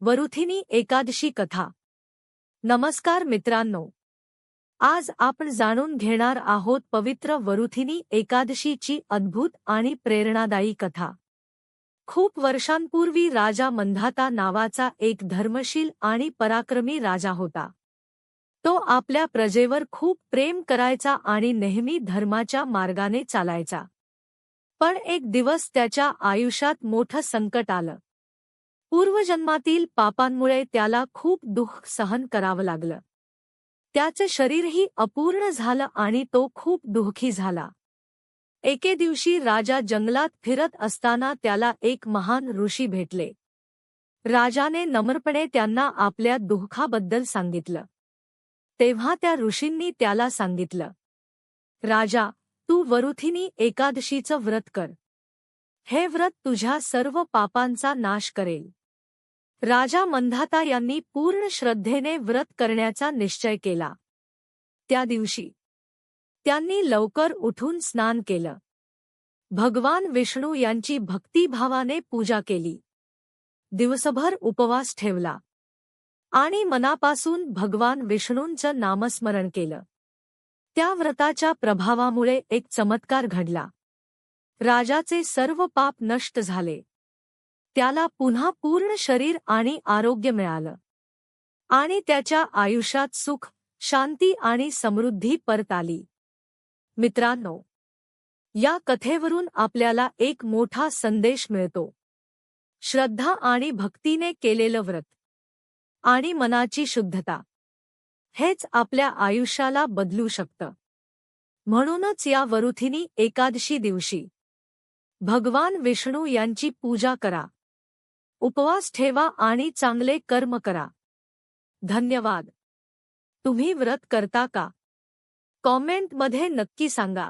वरुथिनी एकादशी कथा। नमस्कार मित्रांनो, आज आपण जाणून घेणार आहोत पवित्र वरुथिनी एकादशीची अद्भुत आणि प्रेरणादायी कथा। खूप वर्षांपूर्वी राजा मंधाता नावाचा एक धर्मशील आणि पराक्रमी राजा होता। तो आपल्या प्रजेवर खूप प्रेम करायचा आणि नेहमी धर्माच्या मार्गाने चालायचा। पण एक दिवस त्याच्या आयुष्यात मोठं संकट आलं। पूर्वजन्मातील पापांमुळे त्याला खूप दुःख सहन करावं लागलं। त्याचे शरीरही अपूर्ण झालं आणि तो खूप दुःखी झाला। एके दिवशी राजा जंगलात फिरत असताना त्याला एक महान ऋषी भेटले। राजाने नम्रपणे त्यांना आपल्या दुःखाबद्दल सांगितलं। तेव्हा त्या ऋषींनी त्याला सांगितलं, राजा, तू वरुथिनी एकादशीचं व्रत कर। हे व्रत तुझ्या सर्व पापांचा नाश करेल। राजा मंधाता यांनी पूर्ण श्रद्धेने व्रत करण्याचा निश्चय केला। त्या दिवशी त्यांनी लवकर उठून स्नान केलं। भगवान विष्णू यांची भक्तिभावाने पूजा केली। दिवसभर उपवास ठेवला आणि मनापासून भगवान विष्णूंचं नामस्मरण केलं। त्या व्रताच्या प्रभावामुळे एक चमत्कार घडला। राजाचे सर्व पाप नष्ट झाले। त्याला पुन्हा पूर्ण शरीर आणि आरोग्य मिळालं आणि त्याच्या आयुष्यात सुख, शांती आणि समृद्धी परत आली। मित्रांनो, या कथेवरून आपल्याला एक मोठा संदेश मिळतो। श्रद्धा आणि भक्तीने केलेलं व्रत आणि मनाची शुद्धता हेच आपल्या आयुष्याला बदलू शकतं। म्हणूनच या वरुथिनी एकादशी दिवशी भगवान विष्णू यांची पूजा करा, उपवास ठेवा आणि चांगले कर्म करा। धन्यवाद। तुम्ही व्रत करता का? कॉमेंटमध्ये नक्की सांगा।